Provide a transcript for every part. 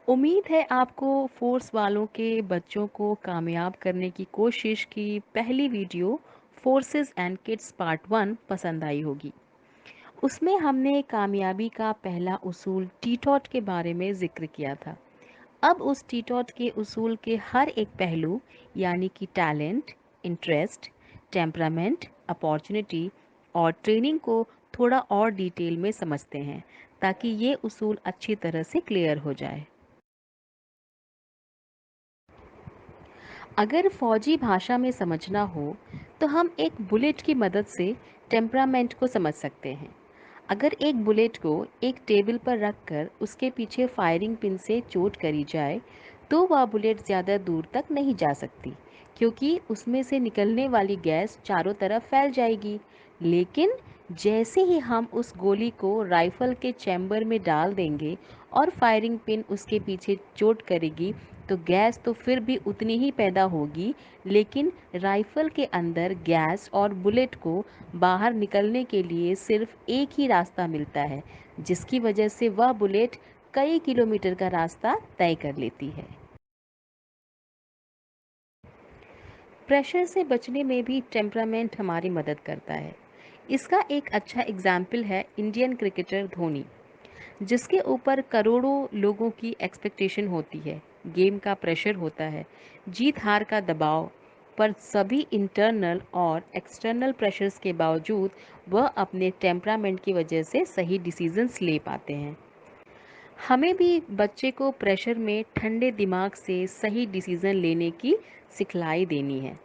उम्मीद है आपको फोर्स वालों के बच्चों को कामयाब करने की कोशिश की पहली video forces and kids part 1 पसंद आई होगी। उसमें हमने कामयाबी का पहला उसूल टीटॉट के बारे में जिक्र किया था। अब उस टीटॉट के उसूल के हर एक पहलू यानी कि टैलेंट, इंटरेस्ट, टेम्परामेंट, अपॉर्चुनिटी और ट्रेनिंग को थोड़ा और डिटेल में समझते हैं ताकि ये उसूल अच्छी तरह से क्लियर हो जाए। अगर फौजी भाषा में समझना हो तो हम एक बुलेट की मदद से टेम्परामेंट को समझ सकते हैं। अगर एक बुलेट को एक टेबल पर रखकर उसके पीछे फायरिंग पिन से चोट करी जाए तो वह बुलेट ज़्यादा दूर तक नहीं जा सकती, क्योंकि उसमें से निकलने वाली गैस चारों तरफ फैल जाएगी। लेकिन जैसे ही हम उस गोली को राइफल के चैम्बर में डाल देंगे और फायरिंग पिन उसके पीछे चोट करेगी तो गैस तो फिर भी उतनी ही पैदा होगी, लेकिन राइफल के अंदर गैस और बुलेट को बाहर निकलने के लिए सिर्फ एक ही रास्ता मिलता है, जिसकी वजह से वह बुलेट कई किलोमीटर का रास्ता तय कर लेती है। प्रेशर से बचने में भी टेम्परामेंट हमारी मदद करता है। इसका एक अच्छा एग्जाम्पल है इंडियन क्रिकेटर धोनी, जिसके ऊपर करोड़ों लोगों की एक्सपेक्टेशन होती है। गेम का प्रेशर होता है, जीत हार का दबाव, पर सभी इंटरनल और एक्सटर्नल प्रेशर्स के बावजूद वह अपने टेम्परामेंट की वजह से सही डिसीजंस ले पाते हैं। हमें भी बच्चे को प्रेशर में ठंडे दिमाग से सही डिसीजन लेने की सिखलाई देनी है।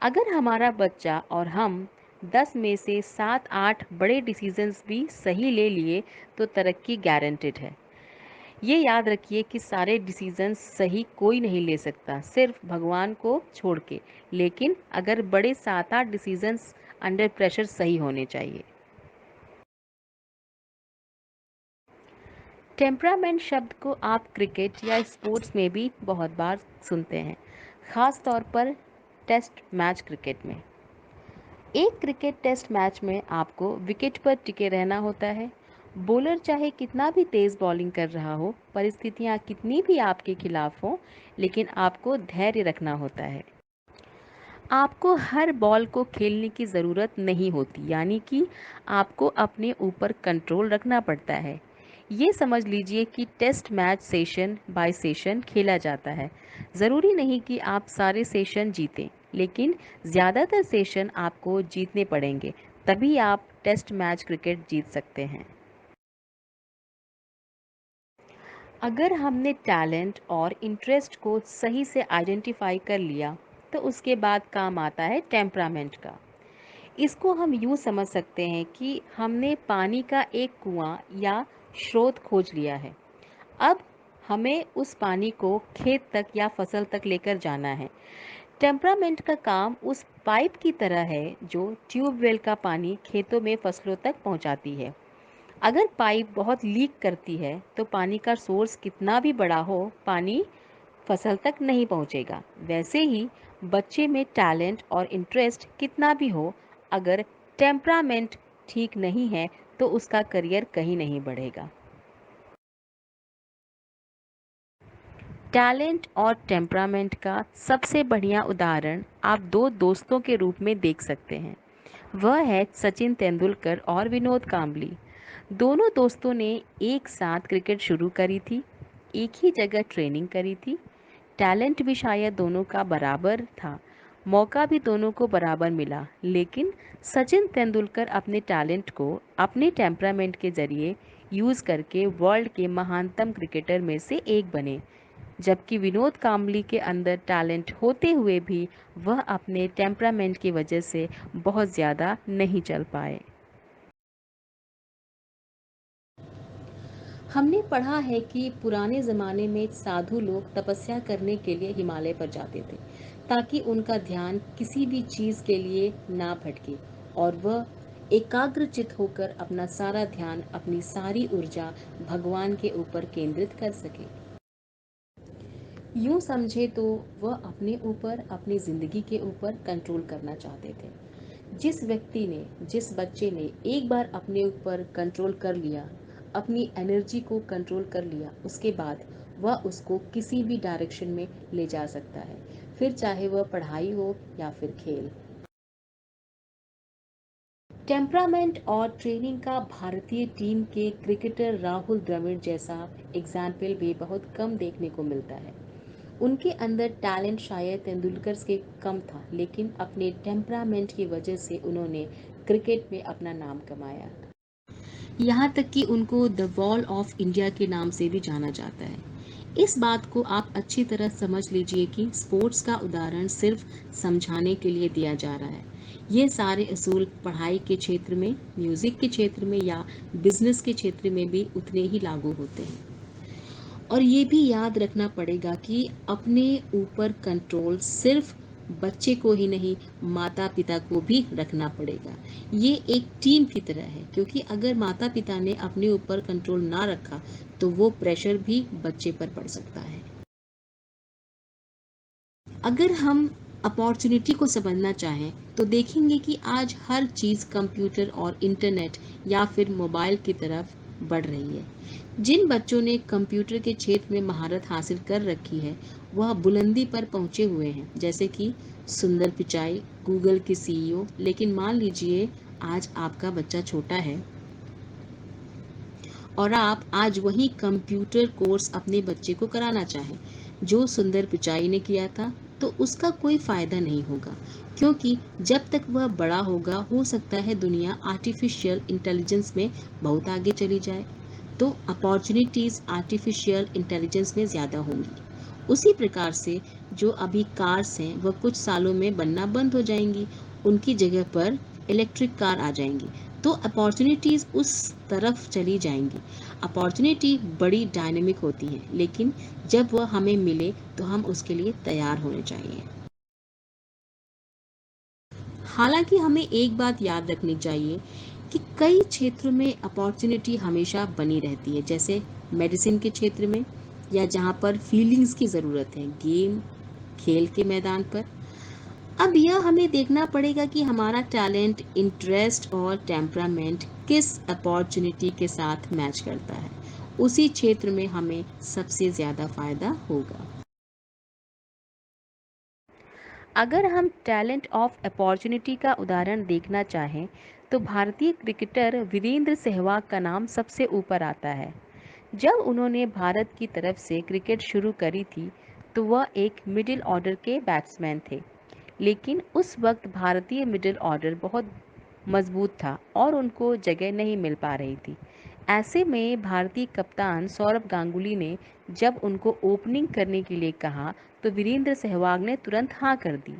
अगर हमारा बच्चा और हम 10 में से 7-8 बड़े डिसीजंस भी सही ले लिए तो तरक्की गारंटेड है। ये याद रखिए कि सारे डिसीजंस सही कोई नहीं ले सकता, सिर्फ भगवान को छोड़ के। लेकिन अगर बड़े 7-8 डिसीजंस अंडर प्रेशर सही होने चाहिए। टेम्परामेंट शब्द को आप क्रिकेट या स्पोर्ट्स में भी बहुत बार सुनते हैं, ख़ास तौर पर टेस्ट मैच क्रिकेट में। एक क्रिकेट टेस्ट मैच में आपको विकेट पर टिके रहना होता है। बॉलर चाहे कितना भी तेज़ बॉलिंग कर रहा हो, परिस्थितियाँ कितनी भी आपके खिलाफ हों, लेकिन आपको धैर्य रखना होता है। आपको हर बॉल को खेलने की ज़रूरत नहीं होती, यानी कि आपको अपने ऊपर कंट्रोल रखना पड़ता है। ये समझ लीजिए कि test match session by session खेला जाता है। ज़रूरी नहीं कि आप सारे सेशन जीतें, लेकिन ज़्यादातर सेशन आपको जीतने पड़ेंगे, तभी आप टेस्ट मैच क्रिकेट जीत सकते हैं। अगर हमने टैलेंट और इंटरेस्ट को सही से आइडेंटिफाई कर लिया तो उसके बाद काम आता है टेम्परामेंट का। इसको हम यूँ समझ सकते हैं कि हमने पानी का एक कुआं या स्रोत खोज लिया है। अब हमें उस पानी को खेत तक या फसल तक लेकर जाना है। टेम्परामेंट का काम उस पाइप की तरह है जो ट्यूबवेल का पानी खेतों में फसलों तक पहुंचाती है। अगर पाइप बहुत लीक करती है तो पानी का सोर्स कितना भी बड़ा हो, पानी फसल तक नहीं पहुंचेगा। वैसे ही बच्चे में टैलेंट और इंटरेस्ट कितना भी हो, अगर टेम्परामेंट ठीक नहीं है तो उसका करियर कहीं नहीं बढ़ेगा। टैलेंट और टेम्परामेंट का सबसे बढ़िया उदाहरण आप दो दोस्तों के रूप में देख सकते हैं। वह है सचिन तेंदुलकर और विनोद कांबली। दोनों दोस्तों ने एक साथ क्रिकेट शुरू करी थी, एक ही जगह ट्रेनिंग करी थी। टैलेंट भी शायद दोनों का बराबर था, मौका भी दोनों को बराबर मिला, लेकिन सचिन तेंदुलकर अपने टैलेंट को अपने टेम्परामेंट के जरिए यूज़ करके वर्ल्ड के महानतम क्रिकेटर में से एक बने, जबकि विनोद कांबली के अंदर टैलेंट होते हुए भी वह अपने टेम्परामेंट की वजह से बहुत ज़्यादा नहीं चल पाए। हमने पढ़ा है कि पुराने ज़माने में साधु लोग तपस्या करने के लिए हिमालय पर जाते थे, ताकि उनका ध्यान किसी भी चीज़ के लिए ना भटके और वह एकाग्रचित होकर अपना सारा ध्यान, अपनी सारी ऊर्जा भगवान के ऊपर केंद्रित कर सके। यूँ समझे तो वह अपने ऊपर, अपनी ज़िंदगी के ऊपर कंट्रोल करना चाहते थे। जिस व्यक्ति ने, जिस बच्चे ने एक बार अपने ऊपर कंट्रोल कर लिया, अपनी एनर्जी को कंट्रोल कर लिया, उसके बाद वह उसको किसी भी डायरेक्शन में ले जा सकता है, फिर चाहे वह पढ़ाई हो या फिर खेल। टेम्परामेंट और ट्रेनिंग का भारतीय टीम के क्रिकेटर राहुल द्रविड़ जैसा एग्जाम्पल भी बहुत कम देखने को मिलता है। उनके अंदर टैलेंट शायद तेंदुलकर के कम था, लेकिन अपने टेम्परामेंट की वजह से उन्होंने क्रिकेट में अपना नाम कमाया। यहाँ तक कि उनको द वॉल ऑफ इंडिया के नाम से भी जाना जाता है। इस बात को आप अच्छी तरह समझ लीजिए कि स्पोर्ट्स का उदाहरण सिर्फ समझाने के लिए दिया जा रहा है। ये सारे असूल पढ़ाई के क्षेत्र में, म्यूजिक के क्षेत्र में या बिजनेस के क्षेत्र में भी उतने ही लागू होते हैं। और ये भी याद रखना पड़ेगा कि अपने ऊपर कंट्रोल सिर्फ बच्चे को ही नहीं, माता पिता को भी रखना पड़ेगा। ये एक टीम की तरह है, क्योंकि अगर माता पिता ने अपने ऊपर कंट्रोल ना रखा तो वो प्रेशर भी बच्चे पर पड़ सकता है। अगर हम अपॉर्चुनिटी को समझना चाहें तो देखेंगे कि आज हर चीज़ कंप्यूटर और इंटरनेट या फिर मोबाइल की तरफ बढ़ रही है। जिन बच्चों ने कंप्यूटर के क्षेत्र में महारत हासिल कर रखी है वह बुलंदी पर पहुंचे हुए हैं, जैसे कि सुंदर पिचाई, गूगल के सीईओ। लेकिन मान लीजिए आज आपका बच्चा छोटा है और आप आज वही कंप्यूटर कोर्स अपने बच्चे को कराना चाहें जो सुंदर पिचाई ने किया था, तो उसका कोई फायदा नहीं होगा, क्योंकि जब तक वह बड़ा होगा हो सकता है दुनिया आर्टिफिशियल इंटेलिजेंस में बहुत आगे चली जाए, तो अपॉर्चुनिटीज आर्टिफिशियल इंटेलिजेंस में ज़्यादा होंगी। उसी प्रकार से जो अभी कार्स हैं वह कुछ सालों में बनना बंद हो जाएंगी, उनकी जगह पर इलेक्ट्रिक कार आ जाएंगी, तो अपॉर्चुनिटीज़ उस तरफ चली जाएंगी। अपॉर्चुनिटी बड़ी डायनेमिक होती है, लेकिन जब वह हमें मिले तो हम उसके लिए तैयार होने चाहिए। हालांकि हमें एक बात याद रखनी चाहिए कि कई क्षेत्रों में अपॉर्चुनिटी हमेशा बनी रहती है, जैसे मेडिसिन के क्षेत्र में या जहाँ पर फीलिंग्स की ज़रूरत है, गेम खेल के मैदान पर। अब यह हमें देखना पड़ेगा कि हमारा टैलेंट, इंटरेस्ट और टेम्परामेंट किस अपॉर्चुनिटी के साथ मैच करता है। उसी क्षेत्र में हमें सबसे ज़्यादा फायदा होगा। अगर हम टैलेंट ऑफ अपॉर्चुनिटी का उदाहरण देखना चाहें तो भारतीय क्रिकेटर वीरेंद्र सहवाग का नाम सबसे ऊपर आता है। जब उन्होंने भारत की तरफ से क्रिकेट शुरू करी थी तो वह एक मिडिल ऑर्डर के बैट्समैन थे, लेकिन उस वक्त भारतीय मिडिल ऑर्डर बहुत मजबूत था और उनको जगह नहीं मिल पा रही थी। ऐसे में भारतीय कप्तान सौरभ गांगुली ने जब उनको ओपनिंग करने के लिए कहा तो वीरेंद्र सहवाग ने तुरंत हाँ कर दी।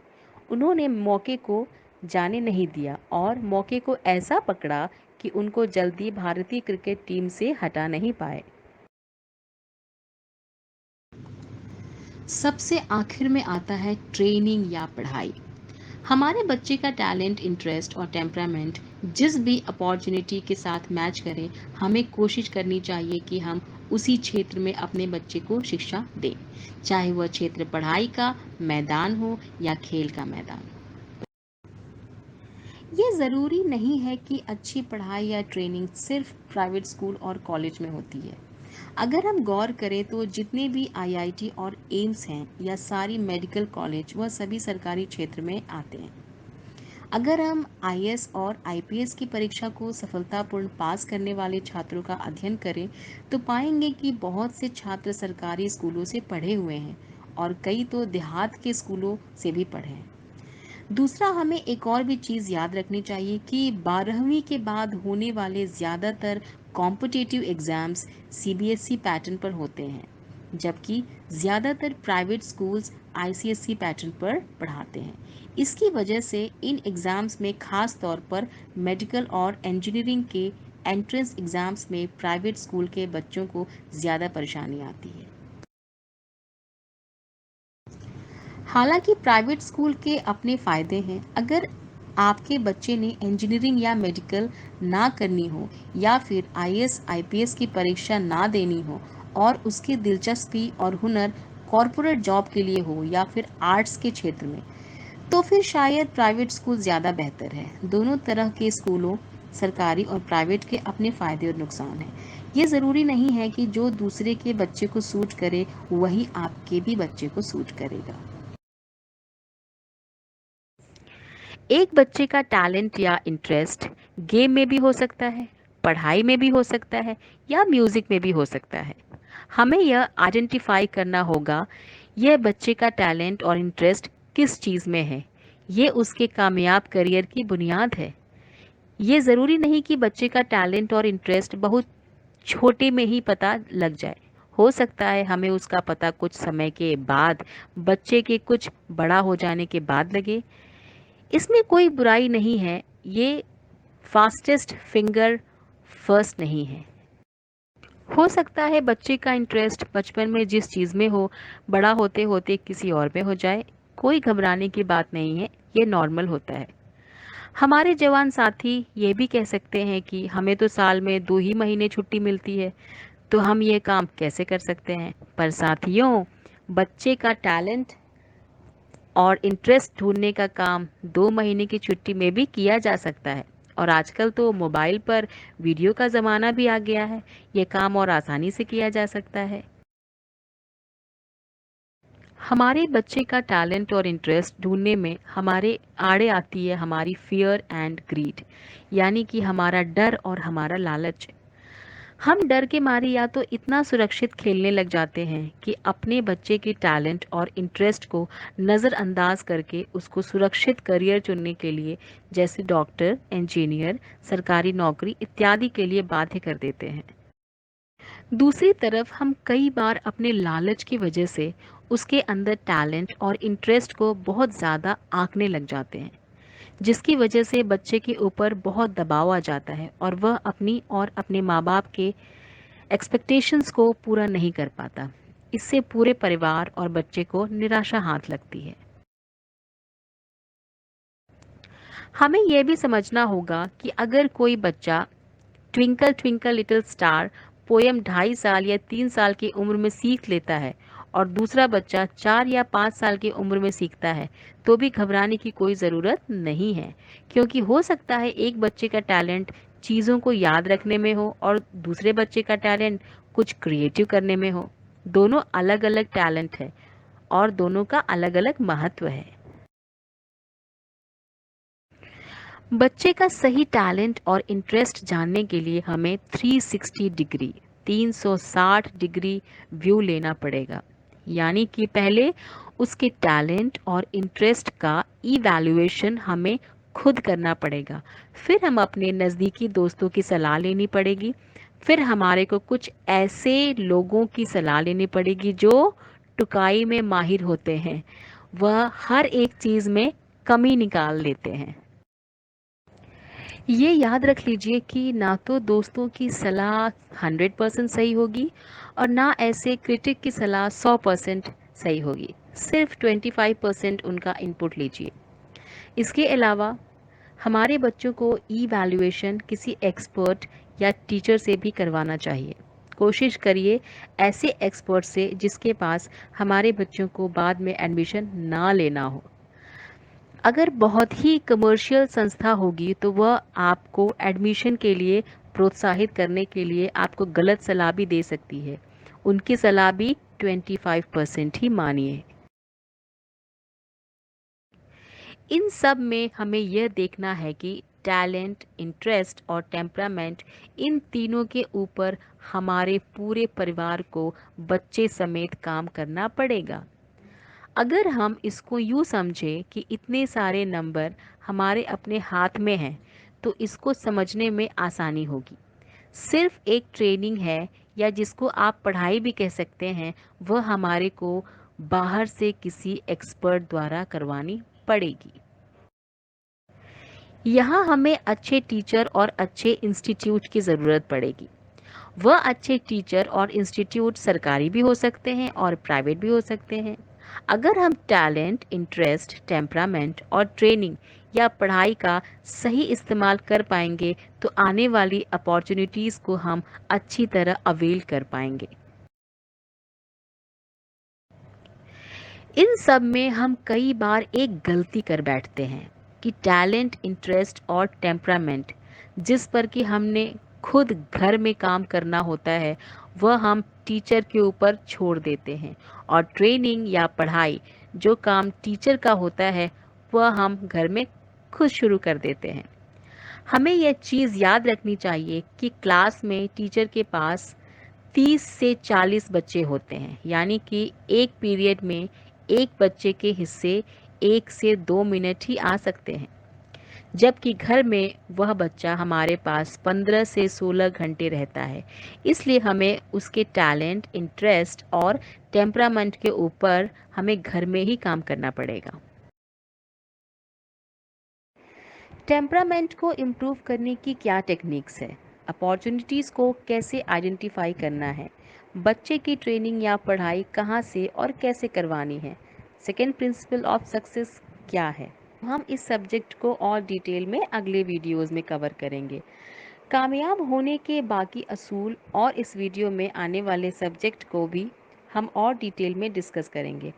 उन्होंने मौके को जाने नहीं दिया और मौके को ऐसा पकड़ा कि उनको जल्दी भारतीय क्रिकेट टीम से हटा नहीं पाए। सबसे आखिर में आता है ट्रेनिंग या पढ़ाई। हमारे बच्चे का टैलेंट, इंटरेस्ट और टेम्परामेंट जिस भी अपॉर्चुनिटी के साथ मैच करे, हमें कोशिश करनी चाहिए कि हम उसी क्षेत्र में अपने बच्चे को शिक्षा दें, चाहे वह क्षेत्र पढ़ाई का मैदान हो या खेल का मैदान। ये ज़रूरी नहीं है कि अच्छी पढ़ाई या ट्रेनिंग सिर्फ प्राइवेट स्कूल और कॉलेज में होती है। अगर हम गौर करें तो जितने भी आईआईटी और एम्स हैं या सारी मेडिकल कॉलेज, वह सभी सरकारी क्षेत्र में आते हैं। अगर हम आईएएस और आईपीएस की परीक्षा को सफलतापूर्ण पास करने वाले छात्रों का अध्ययन करें तो पाएंगे कि बहुत से छात्र सरकारी स्कूलों से पढ़े हुए हैं और कई तो देहात के स्कूलों से भी पढ़े हैं। दूसरा, हमें एक और भी चीज़ याद रखनी चाहिए कि 12वीं के बाद होने वाले ज़्यादातर कॉम्पिटिटिव एग्ज़ाम्स सीबीएसई पैटर्न पर होते हैं, जबकि ज़्यादातर प्राइवेट स्कूल्स आईसीएसई पैटर्न पर पढ़ाते हैं। इसकी वजह से इन एग्ज़ाम्स में ख़ास तौर पर मेडिकल और इंजीनियरिंग के एंट्रेंस एग्ज़ाम्स में प्राइवेट स्कूल के बच्चों को ज़्यादा परेशानी आती है। हालांकि प्राइवेट स्कूल के अपने फ़ायदे हैं। अगर आपके बच्चे ने इंजीनियरिंग या मेडिकल ना करनी हो या फिर आईएएस आईपीएस की परीक्षा ना देनी हो और उसकी दिलचस्पी और हुनर कॉरपोरेट जॉब के लिए हो या फिर आर्ट्स के क्षेत्र में, तो फिर शायद प्राइवेट स्कूल ज़्यादा बेहतर है। दोनों तरह के स्कूलों, सरकारी और प्राइवेट के अपने फ़ायदे और नुकसान हैं। ये ज़रूरी नहीं है कि जो दूसरे के बच्चे को सूट करे वही आपके भी बच्चे को सूट करेगा। एक बच्चे का टैलेंट या इंटरेस्ट गेम में भी हो सकता है, पढ़ाई में भी हो सकता है या म्यूजिक में भी हो सकता है। हमें यह आइडेंटिफाई करना होगा यह बच्चे का टैलेंट और इंटरेस्ट किस चीज़ में है। ये उसके कामयाब करियर की बुनियाद है। ये ज़रूरी नहीं कि बच्चे का टैलेंट और इंटरेस्ट बहुत छोटे में ही पता लग जाए। हो सकता है हमें उसका पता कुछ समय के बाद, बच्चे के कुछ बड़ा हो जाने के बाद लगे। इसमें कोई बुराई नहीं है, ये फास्टेस्ट फिंगर फर्स्ट नहीं है। हो सकता है बच्चे का इंटरेस्ट बचपन में जिस चीज़ में हो, बड़ा होते होते किसी और में हो जाए। कोई घबराने की बात नहीं है, ये नॉर्मल होता है। हमारे जवान साथी ये भी कह सकते हैं कि हमें तो साल में 2 ही महीने छुट्टी मिलती है, तो हम ये काम कैसे कर सकते हैं। पर साथियों, बच्चे का टैलेंट और इंटरेस्ट ढूंढने का काम 2 महीने की छुट्टी में भी किया जा सकता है। और आजकल तो मोबाइल पर वीडियो का ज़माना भी आ गया है, ये काम और आसानी से किया जा सकता है। हमारे बच्चे का टैलेंट और इंटरेस्ट ढूंढने में हमारे आड़े आती है हमारी फियर एंड ग्रीड, यानी कि हमारा डर और हमारा लालच। हम डर के मारे या तो इतना सुरक्षित खेलने लग जाते हैं कि अपने बच्चे के टैलेंट और इंटरेस्ट को नज़रअंदाज करके उसको सुरक्षित करियर चुनने के लिए, जैसे डॉक्टर, इंजीनियर, सरकारी नौकरी इत्यादि के लिए बाध्य कर देते हैं। दूसरी तरफ हम कई बार अपने लालच की वजह से उसके अंदर टैलेंट और इंटरेस्ट को बहुत ज़्यादा आंकने लग जाते हैं, जिसकी वजह से बच्चे के ऊपर बहुत दबाव आ जाता है और वह अपनी और अपने माँ बाप के एक्सपेक्टेशंस को पूरा नहीं कर पाता। इससे पूरे परिवार और बच्चे को निराशा हाथ लगती है। हमें यह भी समझना होगा कि अगर कोई बच्चा twinkle twinkle little star poem 2.5 साल या 3 साल की उम्र में सीख लेता है और दूसरा बच्चा 4 या 5 साल की उम्र में सीखता है, तो भी घबराने की कोई ज़रूरत नहीं है। क्योंकि हो सकता है एक बच्चे का टैलेंट चीज़ों को याद रखने में हो और दूसरे बच्चे का टैलेंट कुछ क्रिएटिव करने में हो। दोनों अलग अलग टैलेंट है और दोनों का अलग अलग महत्व है। बच्चे का सही टैलेंट और इंटरेस्ट जानने के लिए हमें 360 डिग्री 360 डिग्री व्यू लेना पड़ेगा। यानी कि पहले उसके टैलेंट और इंटरेस्ट का इवैल्यूएशन हमें खुद करना पड़ेगा। फिर हम अपने नज़दीकी दोस्तों की सलाह लेनी पड़ेगी। फिर हमारे को कुछ ऐसे लोगों की सलाह लेनी पड़ेगी जो टुकाई में माहिर होते हैं। वह हर एक चीज़ में कमी निकाल लेते हैं। ये याद रख लीजिए कि ना तो दोस्तों की सलाह 100% सही होगी और ना ऐसे क्रिटिक की सलाह 100% सही होगी। सिर्फ 25% उनका इनपुट लीजिए। इसके अलावा हमारे बच्चों को इवैल्यूएशन किसी एक्सपर्ट या टीचर से भी करवाना चाहिए। कोशिश करिए ऐसे एक्सपर्ट से जिसके पास हमारे बच्चों को बाद में एडमिशन ना लेना हो। अगर बहुत ही कमर्शियल संस्था होगी तो वह आपको एडमिशन के लिए प्रोत्साहित करने के लिए आपको गलत सलाह भी दे सकती है। उनकी सलाह भी 25% ही मानिए। इन सब में हमें यह देखना है कि टैलेंट, इंटरेस्ट और टेम्परामेंट, इन तीनों के ऊपर हमारे पूरे परिवार को बच्चे समेत काम करना पड़ेगा। अगर हम इसको यूँ समझें कि इतने सारे नंबर हमारे अपने हाथ में हैं, तो इसको समझने में आसानी होगी। सिर्फ एक ट्रेनिंग है, या जिसको आप पढ़ाई भी कह सकते हैं, वह हमारे को बाहर से किसी एक्सपर्ट द्वारा करवानी पड़ेगी। यहाँ हमें अच्छे टीचर और अच्छे इंस्टीट्यूट की ज़रूरत पड़ेगी। वह अच्छे टीचर और इंस्टीट्यूट सरकारी भी हो सकते हैं और प्राइवेट भी हो सकते हैं। अगर हम टैलेंट, इंटरेस्ट, टेम्परामेंट और ट्रेनिंग या पढ़ाई का सही इस्तेमाल कर पाएंगे, तो आने वाली अपॉर्चुनिटीज़ को हम अच्छी तरह अवेल कर पाएंगे। इन सब में हम कई बार एक गलती कर बैठते हैं कि टैलेंट, इंटरेस्ट और टेम्परामेंट जिस पर कि हमने खुद घर में काम करना होता है वह हम टीचर के ऊपर छोड़ देते हैं, और ट्रेनिंग या पढ़ाई जो काम टीचर का होता है वह हम घर में खुद शुरू कर देते हैं। हमें यह चीज़ याद रखनी चाहिए कि क्लास में टीचर के पास 30 से 40 बच्चे होते हैं, यानी कि एक पीरियड में एक बच्चे के हिस्से 1 से 2 मिनट ही आ सकते हैं, जबकि घर में वह बच्चा हमारे पास 15 से 16 घंटे रहता है। इसलिए हमें उसके टैलेंट, इंटरेस्ट और टेम्परामेंट के ऊपर हमें घर में ही काम करना पड़ेगा। टेम्परामेंट को इम्प्रूव करने की क्या टेक्निक्स है? अपॉर्चुनिटीज़ को कैसे आइडेंटिफाई करना है? बच्चे की ट्रेनिंग या पढ़ाई कहाँ से और कैसे करवानी है? सेकेंड प्रिंसिपल ऑफ सक्सेस क्या है? हम इस सब्जेक्ट को और डिटेल में अगले वीडियोस में कवर करेंगे। कामयाब होने के बाकी असूल और इस वीडियो में आने वाले सब्जेक्ट को भी हम और डिटेल में डिस्कस करेंगे।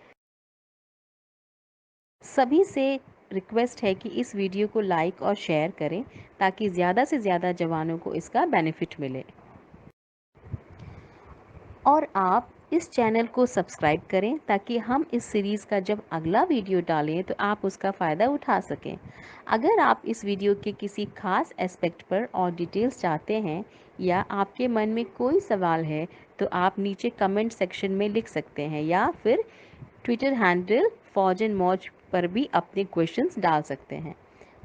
सभी से रिक्वेस्ट है कि इस वीडियो को लाइक और शेयर करें ताकि ज़्यादा से ज़्यादा जवानों को इसका बेनिफिट मिले, और आप इस चैनल को सब्सक्राइब करें ताकि हम इस सीरीज़ का जब अगला वीडियो डालें तो आप उसका फ़ायदा उठा सकें। अगर आप इस वीडियो के किसी खास एस्पेक्ट पर और डिटेल्स चाहते हैं या आपके मन में कोई सवाल है तो आप नीचे कमेंट सेक्शन में लिख सकते हैं, या फिर ट्विटर हैंडल फौज एंड मौज पर भी अपने क्वेश्चंस डाल सकते हैं।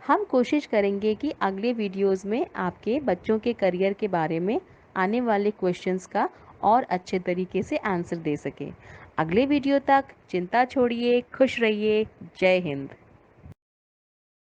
हम कोशिश करेंगे कि अगले वीडियोस में आपके बच्चों के करियर के बारे में आने वाले क्वेश्चंस का और अच्छे तरीके से आंसर दे सकें। अगले वीडियो तक चिंता छोड़िए, खुश रहिए। जय हिंद।